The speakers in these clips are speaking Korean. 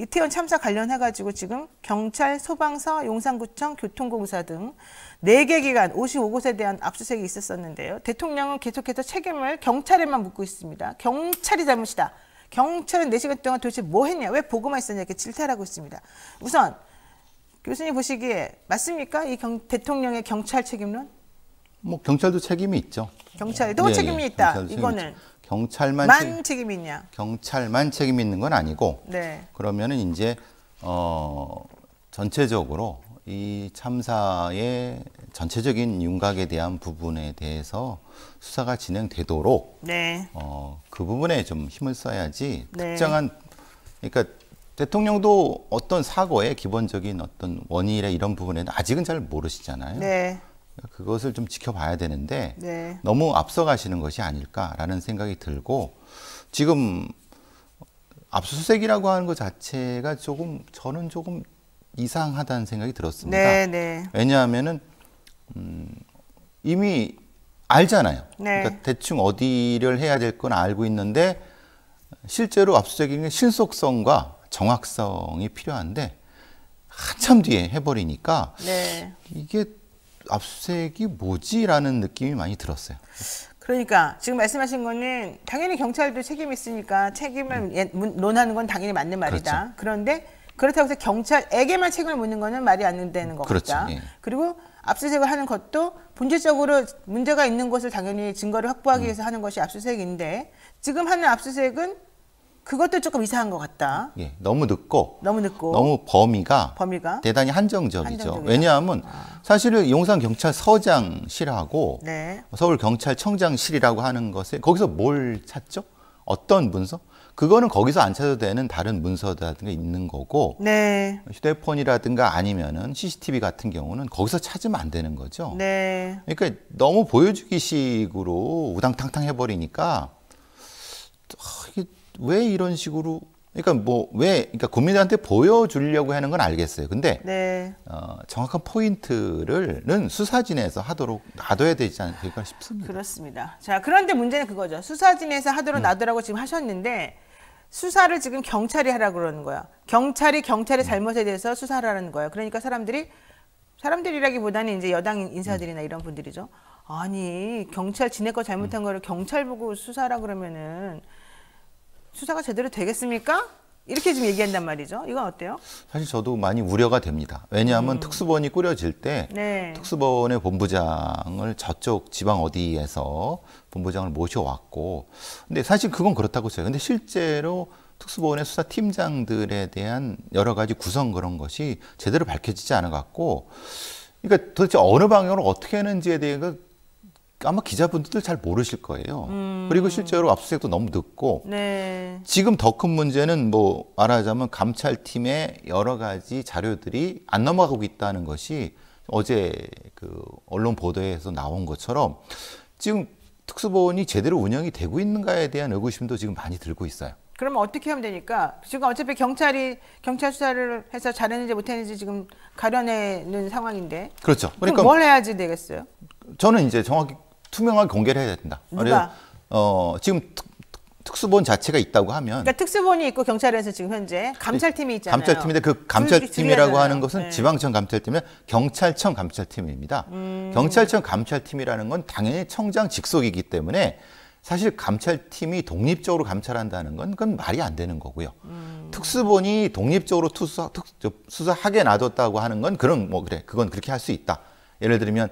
이태원 참사 관련해가지고 지금 경찰, 소방서, 용산구청, 교통공사 등 4개 기관 55곳에 대한 압수수색이 있었었는데요. 대통령은 계속해서 책임을 경찰에만 묻고 있습니다. 경찰이 잘못이다. 경찰은 4시간 동안 도대체 뭐 했냐, 왜 보고만 있었냐 이렇게 질타를 하고 있습니다. 우선 교수님 보시기에 맞습니까? 이 대통령의 경찰 책임론? 뭐 경찰도 책임이 있죠. 경찰에도 책임이 있다. 이거는 경찰만 책임이 있냐? 경찰만 책임이 있는 건 아니고. 네. 그러면은 이제 전체적으로 이 참사의 전체적인 윤곽에 대한 부분에 대해서 수사가 진행되도록 네. 그 부분에 좀 힘을 써야지. 네. 특정한 그러니까 대통령도 어떤 사고의 기본적인 어떤 원인이나 이런 부분에는 아직은 잘 모르시잖아요. 네. 그것을 좀 지켜봐야 되는데 네. 너무 앞서가시는 것이 아닐까라는 생각이 들고, 지금 압수수색이라고 하는 것 자체가 저는 조금 이상하다는 생각이 들었습니다. 네, 네. 왜냐하면은 이미 알잖아요. 네. 그러니까 대충 어디를 해야 될 건 알고 있는데 실제로 압수수색의 신속성과 정확성이 필요한데 한참 뒤에 해버리니까 네. 이게 압수수색이 뭐지라는 느낌이 많이 들었어요. 그러니까 지금 말씀하신 거는 당연히 경찰도 책임이 있으니까 책임을 논하는 건 당연히 맞는 말이다. 그렇죠. 그런데 그렇다고 해서 경찰에게만 책임을 묻는 거는 말이 안 되는 것 그렇죠. 같다. 예. 그리고 압수수색을 하는 것도 본질적으로 문제가 있는 것을 당연히 증거를 확보하기 위해서 하는 것이 압수수색인데 지금 하는 압수수색은 그것도 조금 이상한 것 같다. 예, 너무 늦고 너무 범위가 대단히 한정적이죠. 왜냐하면 사실은 용산경찰서장실하고 네. 서울경찰청장실이라고 하는 것에 거기서 뭘 찾죠? 어떤 문서? 그거는 거기서 안 찾아도 되는 다른 문서라든가 있는 거고, 네. 휴대폰이라든가 아니면은 CCTV 같은 경우는 거기서 찾으면 안 되는 거죠. 네. 그러니까 너무 보여주기식으로 우당탕탕 해버리니까 이게 왜 이런 식으로, 그러니까 그러니까 국민들한테 보여주려고 하는 건 알겠어요. 근데 네. 정확한 포인트는 수사진에서 하도록 놔둬야 되지 않을까 싶습니다. 그렇습니다. 자, 그런데 문제는 그거죠. 수사진에서 하도록 놔두라고 지금 하셨는데 수사를 지금 경찰이 하라고 그러는 거야. 경찰의 잘못에 대해서 수사를 하라는 거예요. 그러니까 사람들이라기보다는 이제 여당 인사들이나 이런 분들이죠. 아니, 경찰 지네 거 잘못한 거를 경찰 보고 수사하라 그러면은 수사가 제대로 되겠습니까? 이렇게 지금 얘기한단 말이죠. 이건 어때요? 사실 저도 많이 우려가 됩니다. 왜냐하면 특수본이 꾸려질 때 네. 특수본의 본부장을 저쪽 지방 어디에서 본부장을 모셔왔고, 근데 사실 그건 그렇다고 쳐요. 근데 실제로 특수본의 수사팀장들에 대한 여러 가지 구성 그런 것이 제대로 밝혀지지 않아 갖고, 그러니까 도대체 어느 방향으로 어떻게 하는지에 대해서 아마 기자분들도 잘 모르실 거예요. 그리고 실제로 압수수색도 너무 늦고, 네. 지금 더 큰 문제는 뭐 말하자면 감찰팀의 여러 가지 자료들이 안 넘어가고 있다는 것이 어제 그 언론 보도에서 나온 것처럼 지금 특수본이 제대로 운영이 되고 있는가에 대한 의구심도 지금 많이 들고 있어요. 그러면 어떻게 하면 되니까? 지금 어차피 경찰 수사를 해서 잘했는지 못했는지 지금 가려내는 상황인데. 그렇죠. 그러니까 뭘 해야지 되겠어요? 저는 이제 정확히 투명하게 공개를 해야 된다. 누가? 지금 특수본 자체가 있다고 하면, 그러니까 특수본이 있고 경찰에서 지금 현재 감찰팀이 있잖아요. 감찰팀인데 그 감찰팀이라고 하는 것은 네. 지방청 감찰팀이 경찰청 감찰팀입니다. 경찰청 감찰팀이라는 건 당연히 청장 직속이기 때문에 사실 감찰팀이 독립적으로 감찰한다는 건 그건 말이 안 되는 거고요. 특수본이 독립적으로 수사하게 놔뒀다고 하는 건 그건 그렇게 할 수 있다. 예를 들면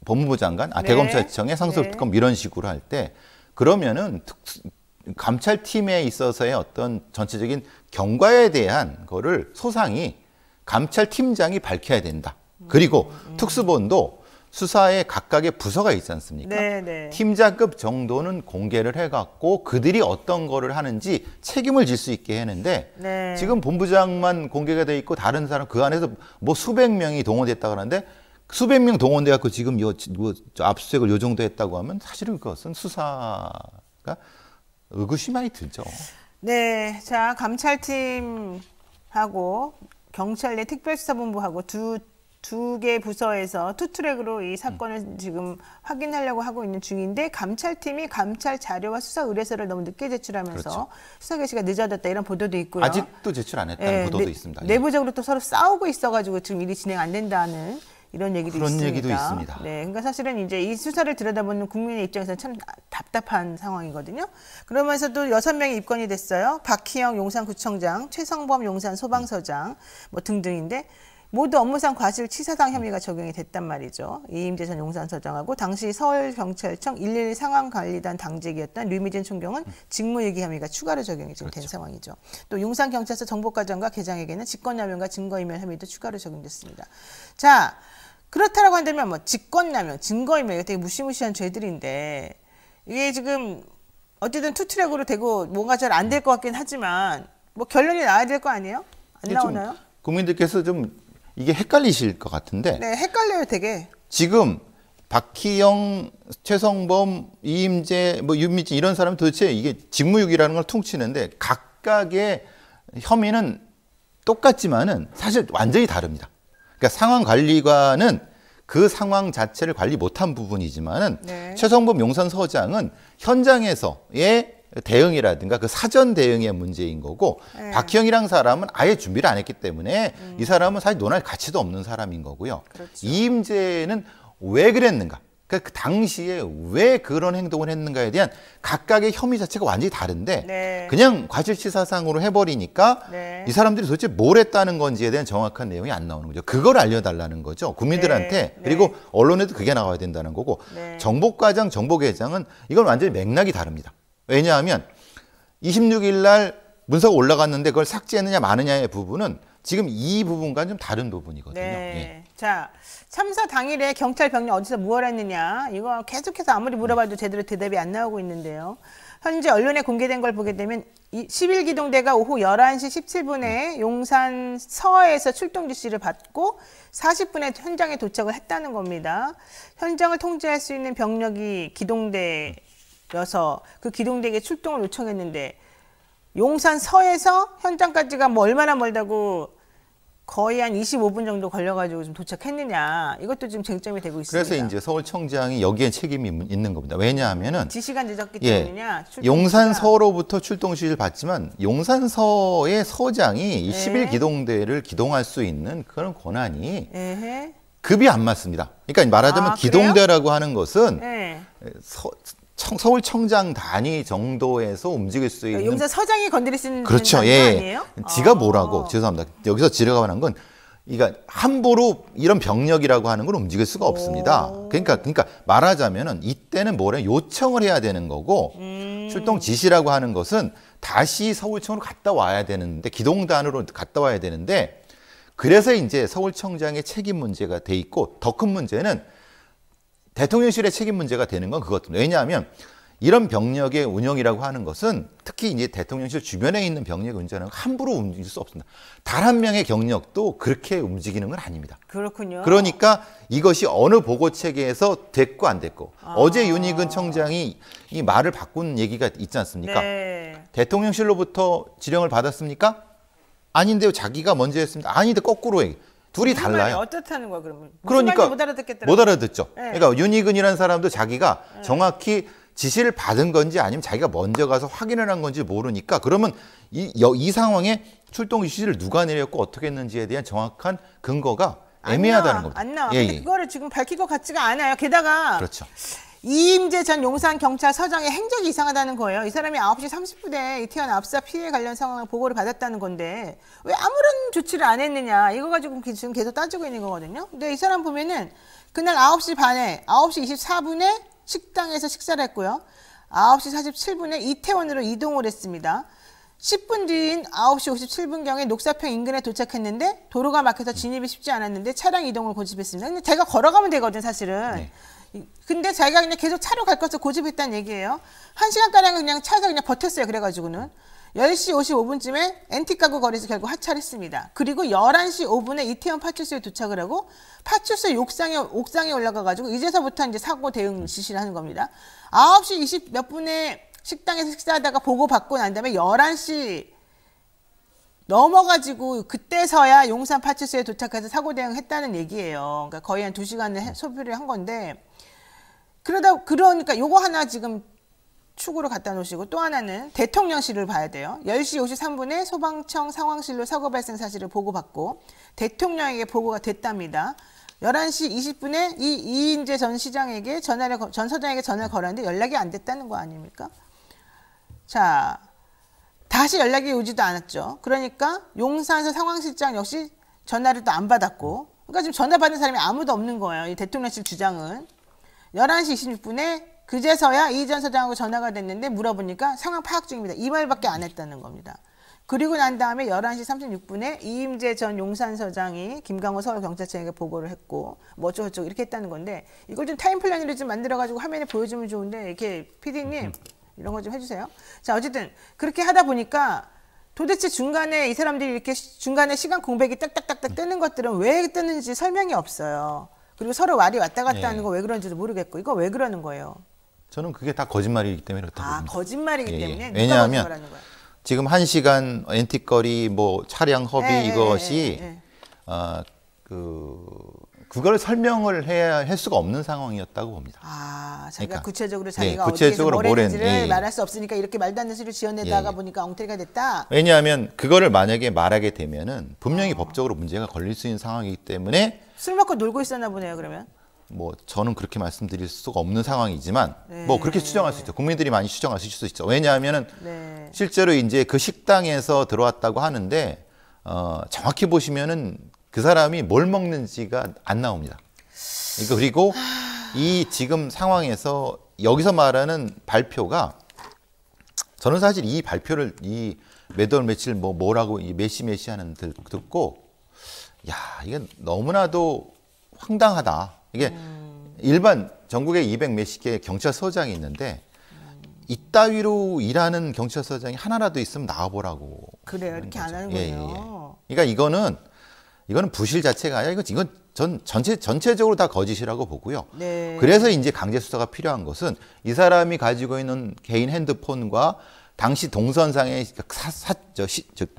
법무부 장관, 네. 대검찰청의 상속특검 이런 식으로 할 때, 그러면은 감찰팀에 있어서의 어떤 전체적인 경과에 대한 거를 소상히 감찰팀장이 밝혀야 된다. 그리고 특수본도 수사에 각각의 부서가 있지 않습니까? 네. 팀장급 정도는 공개를 해갖고 그들이 어떤 거를 하는지 책임을 질 수 있게 했는데, 네. 지금 본부장만 공개가 돼 있고 다른 사람 그 안에서 뭐 수백 명이 동원됐다 그러는데, 수백 명 동원돼 갖고 지금 압수수색을 요 정도 했다고 하면 사실은 그것은 수사가 의구심이 많이 들죠. 네, 자, 감찰팀하고 경찰 내 특별수사본부하고 두 두 개 부서에서 투트랙으로 이 사건을 지금 확인하려고 하고 있는 중인데 감찰팀이 감찰 자료와 수사 의뢰서를 너무 늦게 제출하면서 그렇죠. 수사 개시가 늦어졌다 이런 보도도 있고요. 아직도 제출 안 했다는 보도도 있습니다. 내부적으로 또 서로 싸우고 있어가지고 지금 일이 진행 안 된다는 이런 얘기도 그런 있습니다. 얘기도 있습니다. 네, 그러니까 사실은 이제 이 수사를 들여다보는 국민의 입장에서는 참 답답한 상황이거든요. 그러면서도 6명이 입건이 됐어요. 박희영 용산구청장, 최성범 용산 소방서장 뭐 등등인데 모두 업무상 과실치사상 혐의가 적용이 됐단 말이죠. 이임재 전 용산서장하고 당시 서울경찰청 112 상황관리단 당직이었던 류미진 총경은 직무유기 혐의가 추가로 적용이 지금 된 상황이죠. 또 용산경찰서 정보과장과 계장에게는 직권남용과 증거인멸 혐의도 추가로 적용됐습니다. 자, 그렇다라고 한다면 뭐 직권남용, 증거인멸 이거 되게 무시무시한 죄들인데 이게 지금 어쨌든 투트랙으로 되고 뭔가 잘 안 될 것 같긴 하지만 뭐 결론이 나와야 될 거 아니에요? 안 나오나요? 국민들께서 좀 이게 헷갈리실 것 같은데. 네, 헷갈려요, 되게. 지금 박희영, 최성범, 이임재, 뭐 유미진 이런 사람은 도대체 이게 직무유기라는 걸 퉁치는데 각각의 혐의는 똑같지만은 사실 완전히 다릅니다. 그러니까 상황관리관은 그 상황 자체를 관리 못한 부분이지만은 네. 최성범 용산서장은 현장에서의 대응이라든가 그 사전 대응의 문제인 거고 네. 박희영이랑 사람은 아예 준비를 안 했기 때문에 이 사람은 사실 논할 가치도 없는 사람인 거고요. 그렇죠. 이임재는 왜 그랬는가? 그러니까 그 당시에 왜 그런 행동을 했는가에 대한 각각의 혐의 자체가 완전히 다른데 네. 그냥 과실치사상으로 해버리니까 네. 이 사람들이 도대체 뭘 했다는 건지에 대한 정확한 내용이 안 나오는 거죠. 그걸 알려달라는 거죠. 국민들한테. 네. 그리고 언론에도 그게 나와야 된다는 거고 네. 정보과장, 정보계장은 이건 완전히 맥락이 다릅니다. 왜냐하면 26일 날 문서가 올라갔는데 그걸 삭제했느냐 마느냐의 부분은 지금 이 부분과는 좀 다른 부분이거든요. 네. 예. 자, 참사 당일에 경찰 병력 어디서 무엇 했느냐. 이거 계속해서 아무리 물어봐도 제대로 대답이 안 나오고 있는데요. 현재 언론에 공개된 걸 보게 되면 11기동대가 오후 11시 17분에 용산 서에서 출동 지시를 받고 40분에 현장에 도착을 했다는 겁니다. 현장을 통제할 수 있는 병력이 기동대여서 그 기동대에게 출동을 요청했는데 용산 서에서 현장까지가 뭐 얼마나 멀다고 거의 한 25분 정도 걸려가지고 좀 도착했느냐. 이것도 지금 쟁점이 되고 있습니다. 그래서 이제 서울청장이 여기에 책임이 있는 겁니다. 왜냐하면은 지시가 늦었기 때문이냐. 용산서로부터 출동 지시를 받지만 용산서의 서장이 이 네. 11기동대를 기동할 수 있는 그런 권한이 에헤. 급이 안 맞습니다. 그러니까 말하자면 아, 기동대라고 하는 것은 네. 서울청장 단위 정도에서 움직일 수 있는 용산 서장이 건드릴 수 있는 그렇죠. 단위 예. 아니에요? 지가 뭐라고 죄송합니다. 여기서 지레가 말한 건 그러니까 함부로 이런 병력이라고 하는 걸 움직일 수가 없습니다. 그러니까 말하자면은 이때는 뭐래 요청을 해야 되는 거고 출동 지시라고 하는 것은 다시 서울청으로 갔다 와야 되는데 기동단으로 갔다 와야 되는데 그래서 이제 서울청장의 책임 문제가 돼 있고 더 큰 문제는 대통령실의 책임 문제가 되는 건 그것입니다. 왜냐하면 이런 병력의 운영이라고 하는 것은 특히 이제 대통령실 주변에 있는 병력의 운전은 함부로 움직일 수 없습니다. 단 한 명의 경력도 그렇게 움직이는 건 아닙니다. 그렇군요. 그러니까 이것이 어느 보고 체계에서 됐고 안 됐고 어제 윤희근 청장이 이 말을 바꾼 얘기가 있지 않습니까? 네. 대통령실로부터 지령을 받았습니까? 아닌데요. 자기가 먼저 했습니다. 아닌데 거꾸로 얘기. 둘이 무슨 달라요. 말이 어떻다는 거야 그러면? 무슨 그러니까 말인지 못 알아듣겠더라고요. 못 알아듣죠. 네. 그러니까 윤희근이라는 사람도 자기가 정확히 지시를 받은 건지 아니면 자기가 먼저 가서 확인을 한 건지 모르니까 그러면 이 상황에 출동 지시를 누가 내렸고 어떻게 했는지에 대한 정확한 근거가 애매하다는 겁니다. 안 나와. 예, 근데 예. 그거를 지금 밝힐 것 같지가 않아요. 게다가 그렇죠. 이임재 전 용산경찰서장의 행적이 이상하다는 거예요. 이 사람이 9시 30분에 이태원 압사 피해 관련 상황을 보고를 받았다는 건데 왜 아무런 조치를 안 했느냐. 이거 가지고 지금 계속 따지고 있는 거거든요. 근데 이 사람 보면은 그날 9시 반에 9시 24분에 식당에서 식사를 했고요. 9시 47분에 이태원으로 이동을 했습니다. 10분 뒤인 9시 57분경에 녹사평 인근에 도착했는데 도로가 막혀서 진입이 쉽지 않았는데 차량 이동을 고집했습니다. 근데 제가 걸어가면 되거든 사실은. 네. 근데 자기가 그냥 계속 차로 갈 것을 고집했다는 얘기예요. 1시간가량 그냥 차에서 그냥 버텼어요. 그래가지고는. 10시 55분쯤에 엔티가구 거리에서 결국 하차를 했습니다. 그리고 11시 5분에 이태원 파출소에 도착을 하고 파출소 옥상에 올라가가지고 이제서부터 이제 사고 대응 지시를 하는 겁니다. 9시 20 몇 분에 식당에서 식사하다가 보고받고 난 다음에 11시 넘어가지고 그때서야 용산 파출소에 도착해서 사고 대응했다는 얘기예요. 그러니까 거의 한 2시간을 소비를 한 건데 그러니까 요거 하나 지금 축으로 갖다 놓으시고 또 하나는 대통령실을 봐야 돼요. 10시 53분에 소방청 상황실로 사고 발생 사실을 보고받고 대통령에게 보고가 됐답니다. 11시 20분에 이인재 전 시장에게 전 서장에게 전화를 걸었는데 연락이 안 됐다는 거 아닙니까? 자, 다시 연락이 오지도 않았죠. 그러니까 용산서 상황실장 역시 전화를 또 안 받았고, 그러니까 지금 전화 받은 사람이 아무도 없는 거예요. 이 대통령실 주장은. 11시 26분에 그제서야 이 전 서장하고 전화가 됐는데 물어보니까 상황 파악 중입니다. 이 말밖에 안 했다는 겁니다. 그리고 난 다음에 11시 36분에 이임재 전 용산서장이 김강호 서울경찰청에게 보고를 했고 뭐 어쩌고저쩌고 이렇게 했다는 건데 이걸 좀 타임플랜으로 좀 만들어가지고 화면에 보여주면 좋은데 이렇게 PD님 이런 거 좀 해주세요. 자, 어쨌든 그렇게 하다 보니까 도대체 중간에 이 사람들이 이렇게 중간에 시간 공백이 딱딱딱딱 뜨는 것들은 왜 뜨는지 설명이 없어요. 그리고 서로 말이 왔다 갔다 하는 거 왜 그런지도 모르겠고 이거 왜 그러는 거예요? 저는 그게 다 거짓말이기 때문에 그렇다고 봅니다. 거짓말이기 때문에 누가 왜냐하면 거짓말하는 거야? 지금 1시간 엔틱거리 뭐 차량 허비 이것이 그걸 설명을 해야 할 수가 없는 상황이었다고 봅니다. 자기가 그러니까, 구체적으로 자기가 구체적으로 어디에서 뭘 했는지를 뭘 말할 수 없으니까 이렇게 말도 안 되는 소리를 지어내다가 보니까 엉터리가 됐다. 왜냐하면 그거를 만약에 말하게 되면은 분명히 법적으로 문제가 걸릴 수 있는 상황이기 때문에 술 먹고 놀고 있었나 보네요, 그러면. 뭐 저는 그렇게 말씀드릴 수가 없는 상황이지만 뭐 그렇게 추정할 수 있죠. 국민들이 많이 추정하실 수 있죠. 왜냐하면은 실제로 이제 그 식당에서 들어왔다고 하는데 정확히 보시면은 그 사람이 뭘 먹는지가 안 나옵니다. 그리고 이 지금 상황에서 여기서 말하는 발표가 저는 사실 이 발표를 이 매달 며칠 뭐라고 이 메시 하는 듣고 야 이게 너무나도 황당하다. 이게 일반 전국에 200 몇십 개 경찰서장이 있는데 이따위로 일하는 경찰서장이 하나라도 있으면 나와보라고. 그래요, 이렇게 안 하는 거예요. 그러니까 이거는 부실 자체가 아니라 이건 전체적으로 다 거짓이라고 보고요. 그래서 이제 강제 수사가 필요한 것은 이 사람이 가지고 있는 개인 핸드폰과 당시 동선상의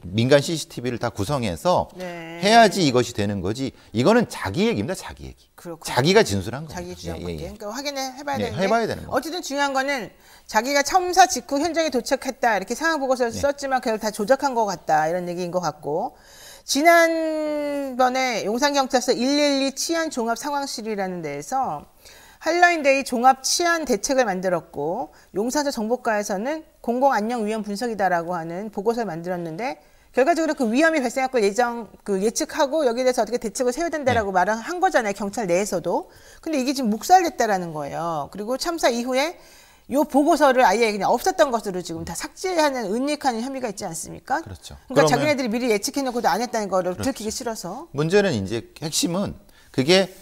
민간 CCTV를 다 구성해서 해야지 이것이 되는 거지. 이거는 자기 얘기입니다. 자기 얘기. 그렇군요. 자기가 진술한 거예요. 자기 주장밖에. 그러니까 해봐야 되는데 해봐야 되는 거예요. 어쨌든 중요한 거는 자기가 참사 직후 현장에 도착했다 이렇게 상황 보고서를 썼지만 그걸 다 조작한 것 같다 이런 얘기인 것 같고 지난번에 용산경찰서 112 치안 종합 상황실이라는 데에서 할로윈데이 종합 치안 대책을 만들었고 용산서 정보과에서는 공공안녕위험 분석이다라고 하는 보고서를 만들었는데 결과적으로 그 위험이 발생할 걸 예측하고 여기에 대해서 어떻게 대책을 세워야 된다라고 말을 한 거잖아요. 경찰 내에서도. 근데 이게 지금 묵살됐다라는 거예요. 그리고 참사 이후에 요 보고서를 아예 그냥 없었던 것으로 지금 다 삭제하는 은닉하는 혐의가 있지 않습니까? 그렇죠. 그러니까 자기네들이 미리 예측해놓고도 안 했다는 거를 들키기 싫어서. 문제는 이제 핵심은 그게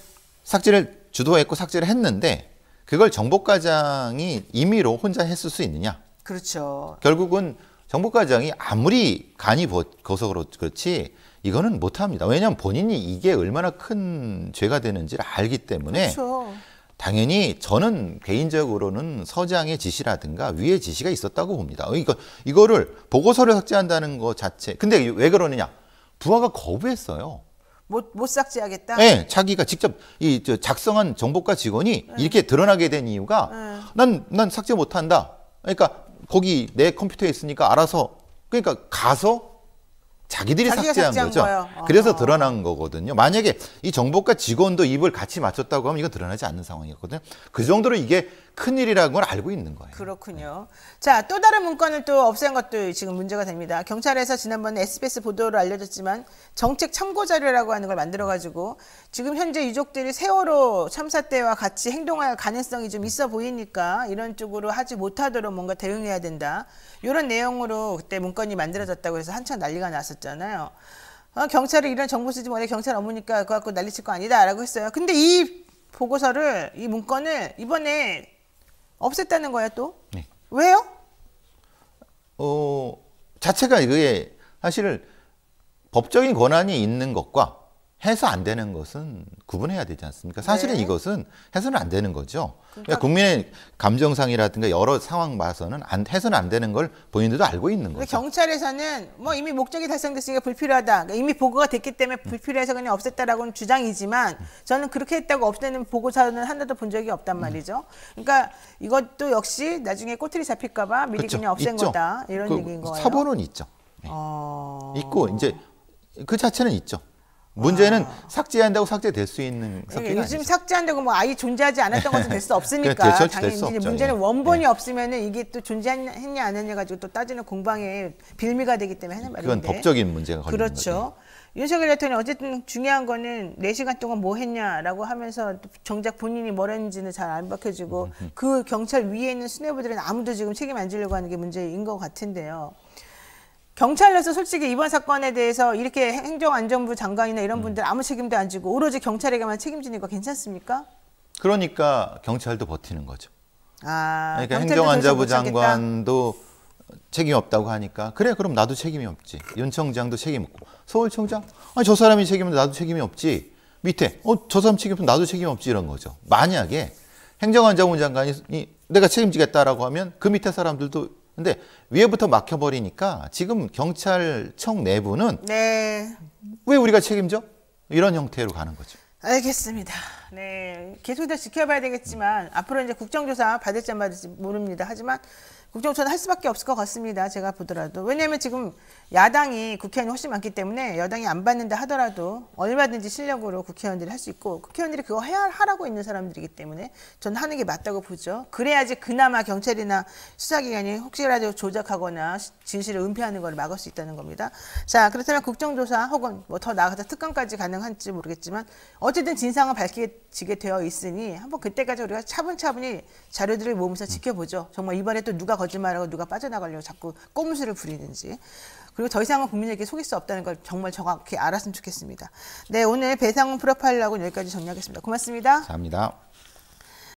삭제를 주도했고 삭제를 했는데 그걸 정보과장이 임의로 혼자 했을 수 있느냐? 그렇죠. 결국은 정보과장이 아무리 간이 거서 그렇지 이거는 못합니다. 왜냐하면 본인이 이게 얼마나 큰 죄가 되는지를 알기 때문에 그렇죠. 당연히 저는 개인적으로는 서장의 지시라든가 위의 지시가 있었다고 봅니다. 그러니까 이거를 보고서를 삭제한다는 것 자체. 근데 왜 그러느냐? 부하가 거부했어요. 못 삭제하겠다? 네, 자기가 직접 작성한 정보과 직원이 이렇게 드러나게 된 이유가 난 삭제 못한다. 그러니까 거기 내 컴퓨터에 있으니까 알아서 그러니까 가서 자기들이 삭제한 거죠. 그래서 드러난 거거든요. 만약에 이 정보과 직원도 입을 같이 맞췄다고 하면 이건 드러나지 않는 상황이었거든요. 그 정도로 이게 큰일이라는 걸 알고 있는 거예요. 그렇군요. 자, 또 다른 문건을 또 없앤 것도 지금 문제가 됩니다. 경찰에서 지난번에 SBS 보도로 알려졌지만 정책 참고 자료라고 하는 걸 만들어가지고 지금 현재 유족들이 세월호 참사 때와 같이 행동할 가능성이 좀 있어 보이니까 이런 쪽으로 하지 못하도록 뭔가 대응해야 된다. 이런 내용으로 그때 문건이 만들어졌다고 해서 한참 난리가 났었잖아요. 경찰이 이런 정보 쓰지 못해 경찰 업무니까 그거 갖고 난리칠 거 아니다라고 했어요. 근데 이 보고서를, 이 문건을 이번에 없앴다는 거야 또? 네. 왜요? 자체가 이게 사실 법적인 권한이 있는 것과 해서 안 되는 것은 구분해야 되지 않습니까? 사실은 네. 이것은 해서는 안 되는 거죠. 그러니까 국민의 감정상이라든가 여러 상황 봐서는 해서는 안 되는 걸 본인들도 알고 있는 거죠. 경찰에서는 뭐 이미 목적이 달성됐으니까 불필요하다. 그러니까 이미 보고가 됐기 때문에 불필요해서 그냥 없앴다라고는 주장이지만 저는 그렇게 했다고 없애는 보고서는 하나도 본 적이 없단 말이죠. 그러니까 이것도 역시 나중에 꼬투리 잡힐까봐 미리 그렇죠. 그냥 없앤 있죠. 거다 이런 얘기인 거예요. 사본은 있죠. 네. 있고 이제 그 자체는 있죠. 문제는 삭제한다고 삭제될 수 있는 성격이 요즘 아니죠. 삭제한다고 뭐 아예 존재하지 않았던 것은 될 수 없으니까 절대될 당연히 수 이제 없죠. 문제는 예. 원본이 없으면은 이게 또 존재했냐 안 했냐 가지고 또 따지는 공방의 빌미가 되기 때문에 하는 말인데. 그건 법적인 문제가 걸리는 그렇죠. 거죠. 윤석열 대통령이 어쨌든 중요한 거는 4시간 동안 뭐 했냐라고 하면서 정작 본인이 뭘 했는지는 잘 안 밝혀지고 그 경찰 위에 있는 수뇌부들은 아무도 지금 책임 안 지려고 하는 게 문제인 것 같은데요. 경찰로서 솔직히 이번 사건에 대해서 이렇게 행정안전부 장관이나 이런 분들 아무 책임도 안 지고 오로지 경찰에게만 책임지는 거 괜찮습니까? 그러니까 경찰도 버티는 거죠. 그러니까 경찰도 행정안전부 더 이상 못 참겠다? 장관도 책임 없다고 하니까 그래 그럼 나도 책임이 없지. 윤 청장도 책임 없고 서울청장 아니 저 사람이 책임인데 나도 책임이 없지. 밑에 저 사람 책임 없으면 나도 책임 없지 이런 거죠. 만약에 행정안전부 장관이 내가 책임지겠다라고 하면 그 밑에 사람들도 근데 위에부터 막혀버리니까 지금 경찰청 내부는 네. 왜 우리가 책임져? 이런 형태로 가는 거죠. 알겠습니다. 네. 계속 더 지켜봐야 되겠지만 앞으로 이제 국정조사 받을지 안 받을지 모릅니다. 하지만 국정조사는 할 수밖에 없을 것 같습니다. 제가 보더라도. 왜냐하면 지금 야당이 국회의원이 훨씬 많기 때문에 여당이 안 받는다 하더라도 얼마든지 실력으로 국회의원들이 할 수 있고 국회의원들이 그거 하라고 있는 사람들이기 때문에 저는 하는 게 맞다고 보죠. 그래야지 그나마 경찰이나 수사기관이 혹시라도 조작하거나 진실을 은폐하는 걸 막을 수 있다는 겁니다. 자, 그렇다면 국정조사 혹은 뭐 더 나아가서 특검까지 가능할지 모르겠지만 어쨌든 진상은 밝혀지게 되어 있으니 한번 그때까지 우리가 차분차분히 자료들을 모으면서 지켜보죠. 정말 이번에 또 누가 거짓말하고 누가 빠져나가려고 자꾸 꼼수를 부리는지. 그리고 더 이상은 국민에게 속일 수 없다는 걸 정말 정확히 알았으면 좋겠습니다. 네, 오늘 배상훈 프로파일러하고는 여기까지 정리하겠습니다. 고맙습니다. 감사합니다.